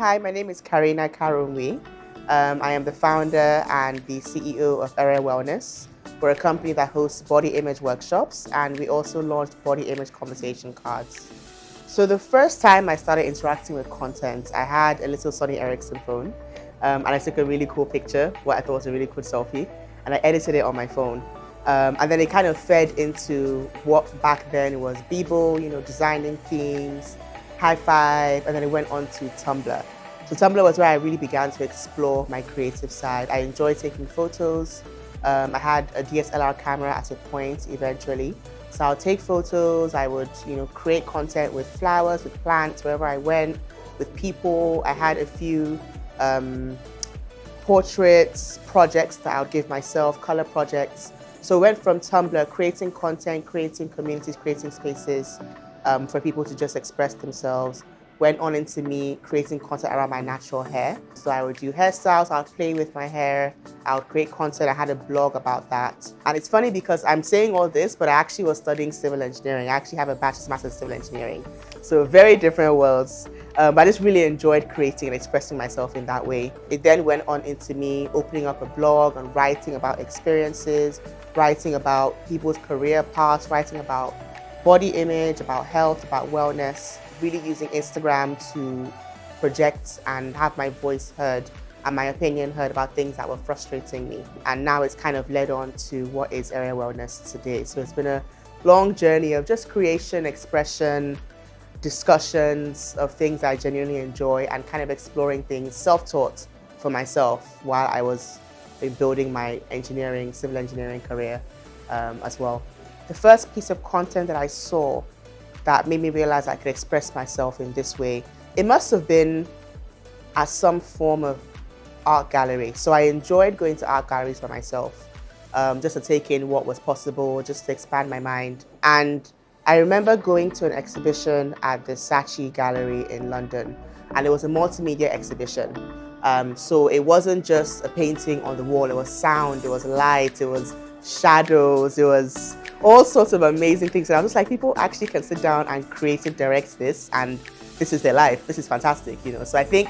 Hi, my name is Karina of I am the founder and the CEO of Ere Wellness. We're a company that hosts body image workshops, and we also launched body image conversation cards. So the first time I started interacting with content, I had a little Sony Ericsson phone, and I took a really cool picture, what I thought was a really cool selfie, and I edited it on my phone. And then it kind of fed into what back then was Viou, designing themes, high five, and then it went on to Tumblr. So Tumblr was where I really began to explore my creative side. I enjoyed taking photos. I had a DSLR camera at a point eventually. So I'll take photos, I would create content with flowers, with plants, wherever I went, with people. I had a few portraits, projects that I would give myself, color projects. So I went from Tumblr, creating content, creating communities, creating spaces for people to just express themselves. Went on into me creating content around my natural hair. So I would do hairstyles, I would play with my hair, I would create content. I had a blog about that. And it's funny because I'm saying all this, but I actually was studying civil engineering. I actually have a bachelor's master's in civil engineering. So very different worlds. But I just really enjoyed creating and expressing myself in that way. It then went on into me opening up a blog and writing about experiences, writing about people's career paths, writing about body image, about health, about wellness, really using Instagram to project and have my voice heard and my opinion heard about things that were frustrating me. And now it's kind of led on to what is Ere Wellness today. So it's been a long journey of just creation, expression, discussions of things I genuinely enjoy, and kind of exploring things self-taught for myself while I was building my civil engineering career as well. The first piece of content that I saw that made me realize I could express myself in this way, it must have been at some form of art gallery. So I enjoyed going to art galleries by myself, just to take in what was possible, just to expand my mind. And I remember going to an exhibition at the Saatchi Gallery in London, and it was a multimedia exhibition. So it wasn't just a painting on the wall, it was sound, it was light, it was shadows, it was all sorts of amazing things. And I was just like, people actually can sit down and create and direct this, and this is their life. This is fantastic, So I think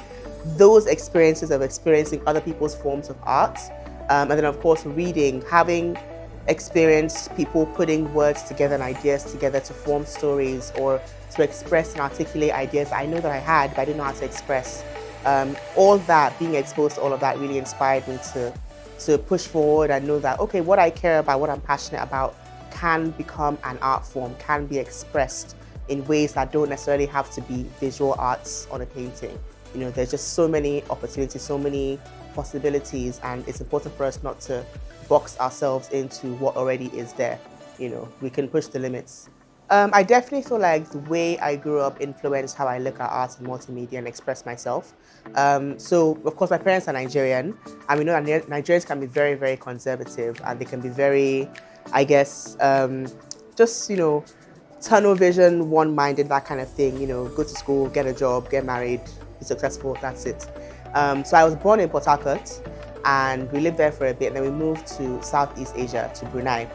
those experiences of experiencing other people's forms of art, and then of course reading, having experienced people putting words together and ideas together to form stories or to express and articulate ideas I know that I had, but I didn't know how to express. All that, being exposed to all of that really inspired me to push forward and know that, okay, what I care about, what I'm passionate about can become an art form, can be expressed in ways that don't necessarily have to be visual arts on a painting. There's just so many opportunities, so many possibilities, and it's important for us not to box ourselves into what already is there. We can push the limits. I definitely feel like the way I grew up influenced how I look at art and multimedia and express myself. So, of course, my parents are Nigerian, and we know that Nigerians can be very, very conservative, and they can be very, I guess, just, tunnel vision, one-minded, that kind of thing. Go to school, get a job, get married, be successful, that's it. So I was born in Port Harcourt, and we lived there for a bit, and then we moved to Southeast Asia, to Brunei,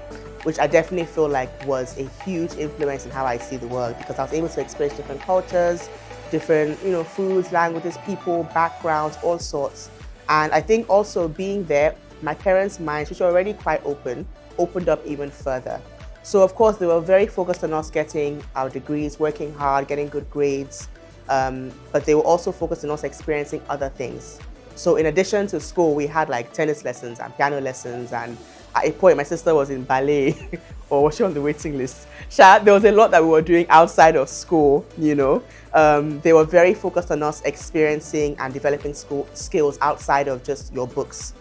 which I definitely feel like was a huge influence in how I see the world, because I was able to experience different cultures, different, foods, languages, people, backgrounds, all sorts. And I think also being there, my parents' minds, which were already quite opened up even further. So of course, they were very focused on us getting our degrees, working hard, getting good grades, but they were also focused on us experiencing other things. So in addition to school, we had like tennis lessons and piano lessons, and at a point my sister was in ballet or was she on the waiting list? There was a lot that we were doing outside of school, They were very focused on us experiencing and developing skills outside of just your books.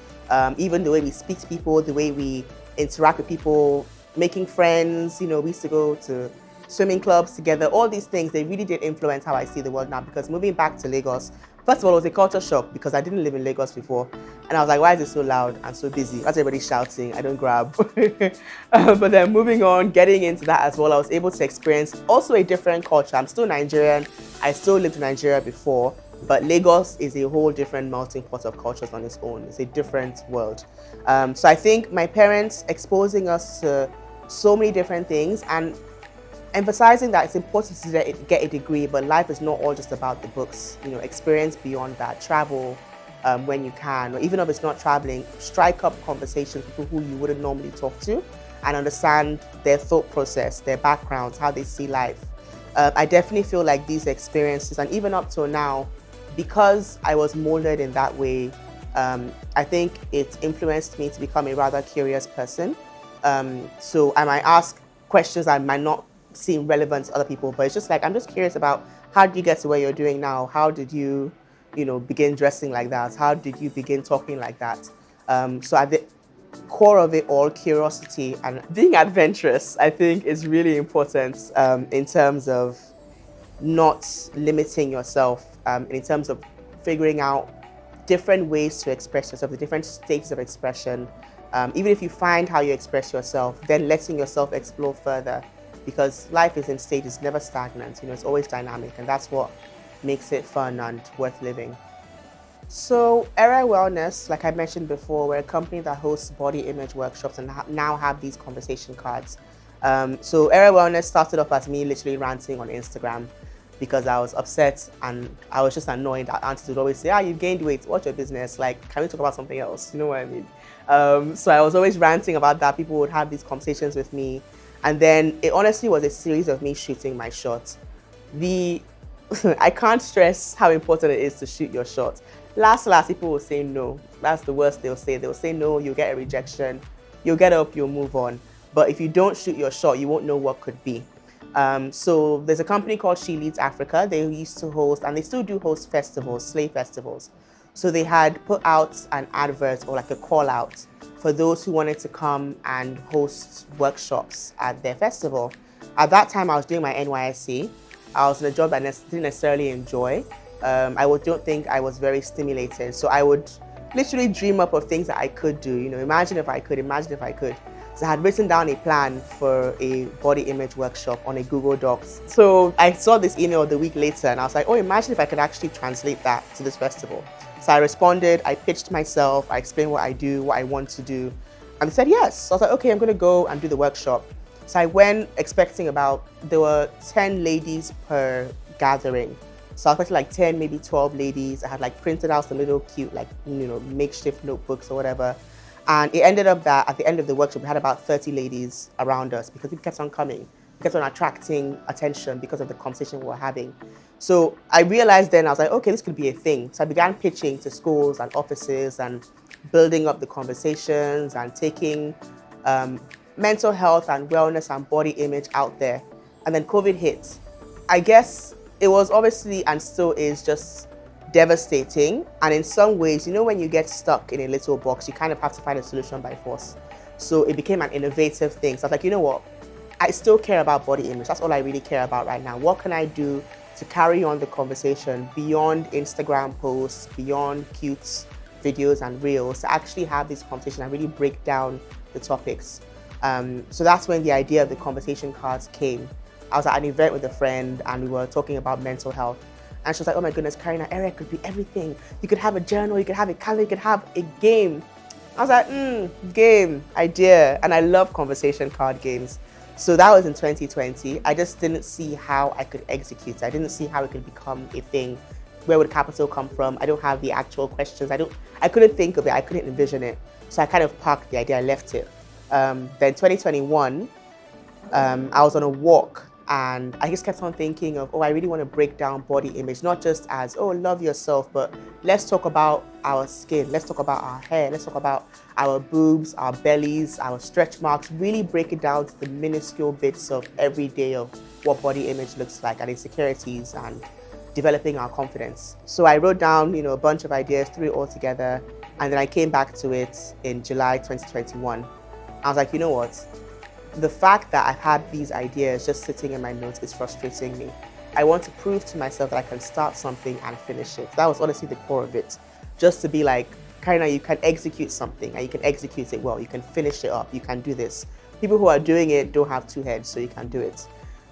Even the way we speak to people, the way we interact with people, making friends, we used to go to swimming clubs together, all these things, they really did influence how I see the world now, because moving back to Lagos, first of all, it was a culture shock because I didn't live in Lagos before. And I was like, why is it so loud and so busy? Why's everybody shouting? I don't grab. But then moving on, getting into that as well, I was able to experience also a different culture. I'm still Nigerian. I still lived in Nigeria before, but Lagos is a whole different melting pot of cultures on its own. It's a different world. So I think my parents exposing us to so many different things, and emphasizing that it's important to get a degree, but life is not all just about the books. Experience beyond that, travel when you can, or even if it's not traveling, strike up conversations with people who you wouldn't normally talk to and understand their thought process, their backgrounds, how they see life. I definitely feel like these experiences, and even up till now, because I was molded in that way, I think it influenced me to become a rather curious person. So I might ask questions that might not seem relevant to other people, but it's just like, I'm just curious about, how did you get to where you're doing now? How did you, begin dressing like that? How did you begin talking like that? So at the core of it all, curiosity and being adventurous, I think, is really important in terms of not limiting yourself, in terms of figuring out different ways to express yourself, the different stages of expression. Even if you find how you express yourself, then letting yourself explore further, because life is in stages, never stagnant. It's always dynamic, and that's what makes it fun and worth living. So Ere Wellness, like I mentioned before, we're a company that hosts body image workshops and now have these conversation cards. So Ere Wellness started off as me literally ranting on Instagram because I was upset and I was just annoyed that aunties would always say, you gained weight, what's your business? Like, can we talk about something else? You know what I mean? So I was always ranting about that. People would have these conversations with me. And then it honestly was a series of me shooting my shot. I can't stress how important it is to shoot your shot. Last, people will say no. That's the worst they'll say. They'll say no, you'll get a rejection. You'll get up, you'll move on. But if you don't shoot your shot, you won't know what could be. So there's a company called She Leads Africa. They used to host, and they still do host festivals, slave festivals. So they had put out an advert, or like a call out, for those who wanted to come and host workshops at their festival. At that time, I was doing my NYSC. I was in a job that I didn't necessarily enjoy. I don't think I was very stimulated. So I would literally dream up of things that I could do. Imagine if I could. So I had written down a plan for a body image workshop on a Google Docs. So I saw this email the week later and I was like, imagine if I could actually translate that to this festival. So I responded, I pitched myself, I explained what I do, what I want to do. And they said yes. So I was like, okay, I'm gonna go and do the workshop. So I went expecting there were 10 ladies per gathering. So I was expecting like 10, maybe 12 ladies. I had printed out some little cute, makeshift notebooks or whatever. And it ended up that at the end of the workshop, we had about 30 ladies around us because people kept on coming, kept on attracting attention because of the conversation we were having. So I realized then, I was like, okay, this could be a thing. So I began pitching to schools and offices and building up the conversations and taking mental health and wellness and body image out there. And then COVID hit. I guess it was obviously and still is just devastating. And in some ways, when you get stuck in a little box, you kind of have to find a solution by force. So it became an innovative thing. So I was like, you know what? I still care about body image. That's all I really care about right now. What can I do to carry on the conversation beyond Instagram posts, beyond cute videos and reels, to actually have this conversation and really break down the topics? So that's when the idea of the conversation cards came. I was at an event with a friend and we were talking about mental health. And she was like, oh my goodness, Karina, Ere could be everything. You could have a journal, you could have a calendar, you could have a game. I was like, game, idea. And I love conversation card games. So that was in 2020. I just didn't see how I could execute it. I didn't see how it could become a thing. Where would capital come from? I don't have the actual questions. I couldn't think of it. I couldn't envision it. So I kind of parked the idea, I left it. Then 2021, I was on a walk and I just kept on thinking of, I really want to break down body image, not just as, love yourself, but let's talk about our skin, let's talk about our hair, let's talk about our boobs, our bellies, our stretch marks, really break it down to the minuscule bits of every day of what body image looks like and insecurities and developing our confidence. So I wrote down, a bunch of ideas, threw it all together, and then I came back to it in July 2021. I was like, you know what? The fact that I've had these ideas just sitting in my notes is frustrating me. I want to prove to myself that I can start something and finish it. That was honestly the core of it. Just to be like, Karina, you can execute something and you can execute it well. You can finish it up. You can do this. People who are doing it don't have two heads, so you can do it.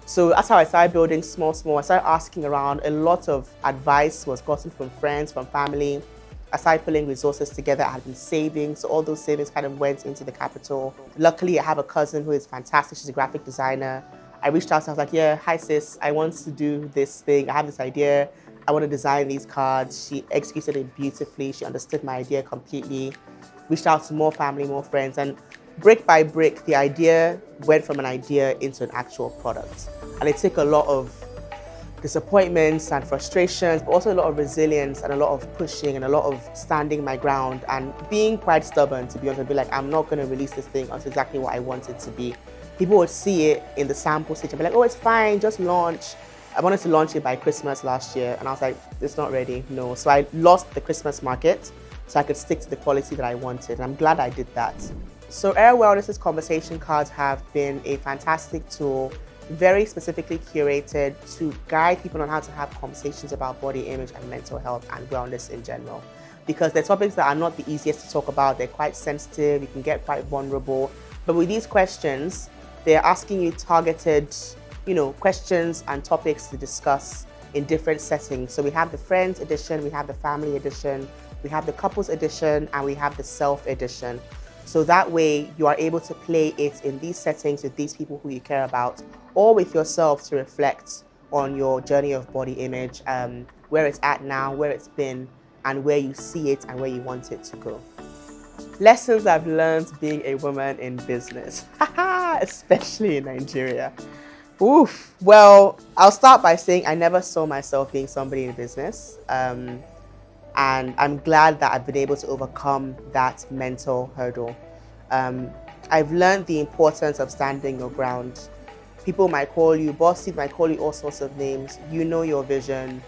So that's how I started building small. I started asking around. A lot of advice was gotten from friends, from family. I started pulling resources together. I had been saving, so all those savings kind of went into the capital. Luckily, I have a cousin who is fantastic. She's a graphic designer. I I reached out, so I was like, yeah, hi sis, I want to do this thing. I have this idea. I want to design these cards. She executed it beautifully. She understood my idea completely. Reached out to more family, more friends, and brick by brick, the idea went from an idea into an actual product. And it took a lot of disappointments and frustrations, but also a lot of resilience and a lot of pushing and a lot of standing my ground and being quite stubborn, to be honest. I'd be like, I'm not going to release this thing until exactly what I want it to be. People would see it in the sample stage and be like, oh, it's fine, just launch. I wanted to launch it by Christmas last year, and I was like, it's not ready, no. So I lost the Christmas market so I could stick to the quality that I wanted, and I'm glad I did that. So Ere Wellness's conversation cards have been a fantastic tool, very specifically curated to guide people on how to have conversations about body image and mental health and wellness in general. Because they're topics that are not the easiest to talk about, they're quite sensitive, you can get quite vulnerable. But with these questions, they're asking you targeted, questions and topics to discuss in different settings. So we have the friends edition, we have the family edition, we have the couples edition, and we have the self edition. So that way you are able to play it in these settings with these people who you care about, or with yourself to reflect on your journey of body image, where it's at now, where it's been, and where you see it and where you want it to go. Lessons I've learned being a woman in business, especially in Nigeria. Oof. Well, I'll start by saying I never saw myself being somebody in business. And I'm glad that I've been able to overcome that mental hurdle. I've learned the importance of standing your ground. People might call you bossy, might call you all sorts of names. You know your vision,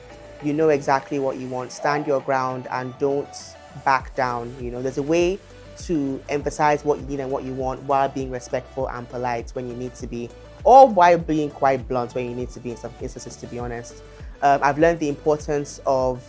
you know exactly what you want. Stand your ground and don't back down. There's a way to emphasize what you need and what you want while being respectful and polite when you need to be, or while being quite blunt when you need to be in some instances, to be honest. I've learned the importance of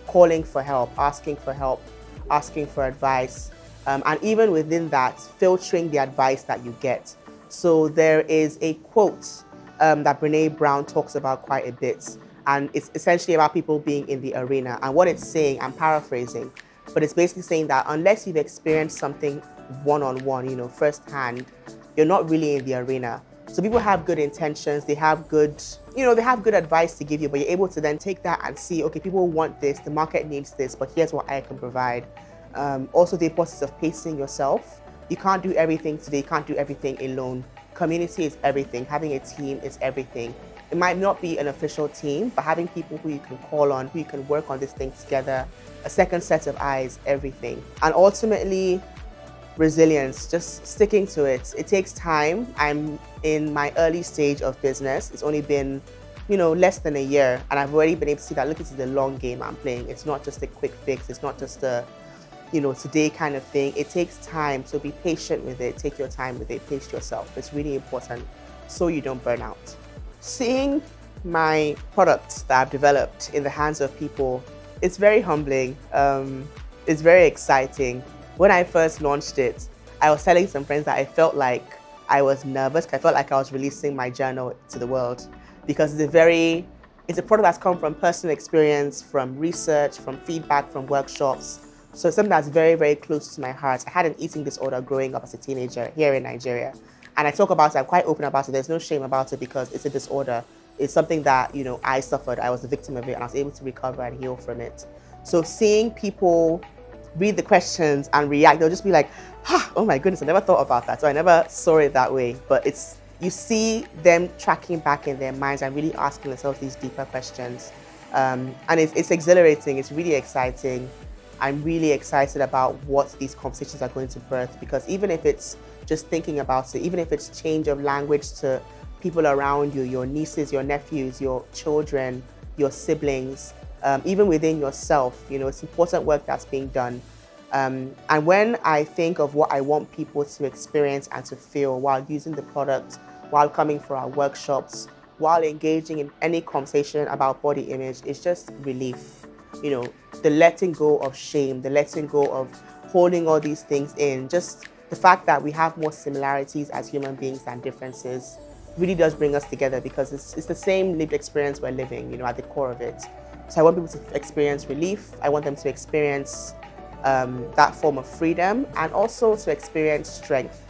calling for help, asking for advice, and even within that, filtering the advice that you get. So there is a quote that Brene Brown talks about quite a bit, and it's essentially about people being in the arena. And what it's saying, I'm paraphrasing, but it's basically saying that unless you've experienced something one-on-one, firsthand, you're not really in the arena. So people have good intentions, they have good advice to give you, but you're able to then take that and see, okay, people want this, the market needs this, but here's what I can provide. Also the importance of pacing yourself. You can't do everything today, you can't do everything alone. Community is everything, having a team is everything. It might not be an official team, but having people who you can call on, who you can work on this thing together, a second set of eyes, everything. And ultimately, resilience, just sticking to it. It takes time. I'm in my early stage of business. It's only been, less than a year, and I've already been able to see that, look, this is the long game I'm playing. It's not just a quick fix. It's not just a, today kind of thing. It takes time, so be patient with it. Take your time with it. Pace yourself. It's really important so you don't burn out. Seeing my product that I've developed in the hands of people, it's very humbling. It's very exciting. When I first launched it, I was telling some friends that I felt like I was nervous. I felt like I was releasing my journal to the world, because it's a product that's come from personal experience, from research, from feedback, from workshops. So it's something that's very, very close to my heart. I had an eating disorder growing up as a teenager here in Nigeria. And I talk about it, I'm quite open about it. There's no shame about it because it's a disorder. It's something that, I suffered. I was the victim of it and I was able to recover and heal from it. So seeing people read the questions and react, they'll just be like, oh my goodness, I never thought about that. So I never saw it that way. But you see them tracking back in their minds and really asking themselves these deeper questions. And it's exhilarating, it's really exciting. I'm really excited about what these conversations are going to birth, because even if it's just thinking about it, even if it's change of language to people around you, your nieces, your nephews, your children, your siblings, even within yourself, it's important work that's being done. And when I think of what I want people to experience and to feel while using the product, while coming for our workshops, while engaging in any conversation about body image, it's just relief. The letting go of shame, the letting go of holding all these things in, just the fact that we have more similarities as human beings than differences really does bring us together, because it's the same lived experience we're living, at the core of it. So I want people to experience relief. I want them to experience that form of freedom, and also to experience strength,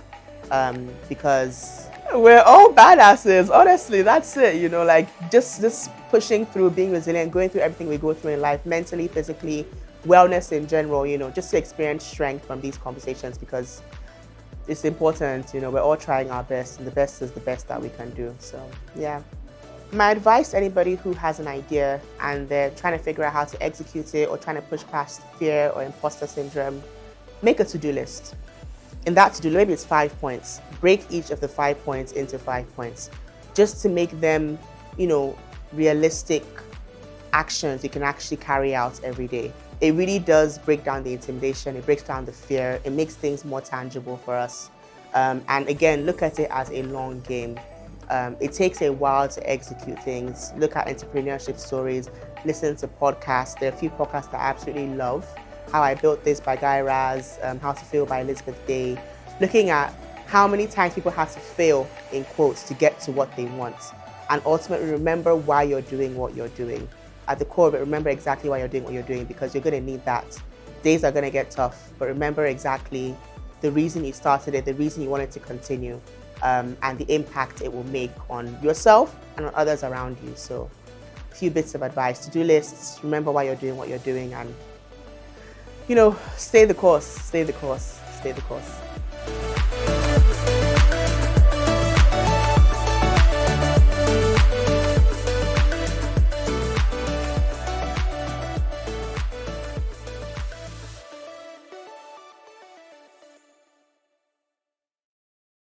because We're all badasses. Honestly, that's it. Like just pushing through, being resilient, going through everything we go through in life, mentally, physically, wellness in general, just to experience strength from these conversations, because it's important. We're all trying our best, and the best is the best that we can do. So yeah. My advice to anybody who has an idea and they're trying to figure out how to execute it, or trying to push past fear or imposter syndrome, make a to-do list. In that to-do, maybe it's 5 points. Break each of the 5 points into 5 points, just to make them, realistic actions you can actually carry out every day. It really does break down the intimidation, it breaks down the fear, it makes things more tangible for us. And again, look at it as a long game. It takes a while to execute things. Look at entrepreneurship stories, listen to podcasts. There are a few podcasts that I absolutely love. How I Built This by Guy Raz, How to Fail by Elizabeth Day. Looking at how many times people have to fail, in quotes, to get to what they want. And ultimately remember why you're doing what you're doing. At the core of it, remember exactly why you're doing what you're doing, because you're going to need that. Days are going to get tough, but remember exactly the reason you started it, the reason you wanted to continue, and the impact it will make on yourself and on others around you. So a few bits of advice: to-do lists, remember why you're doing what you're doing, and stay the course, stay the course, stay the course.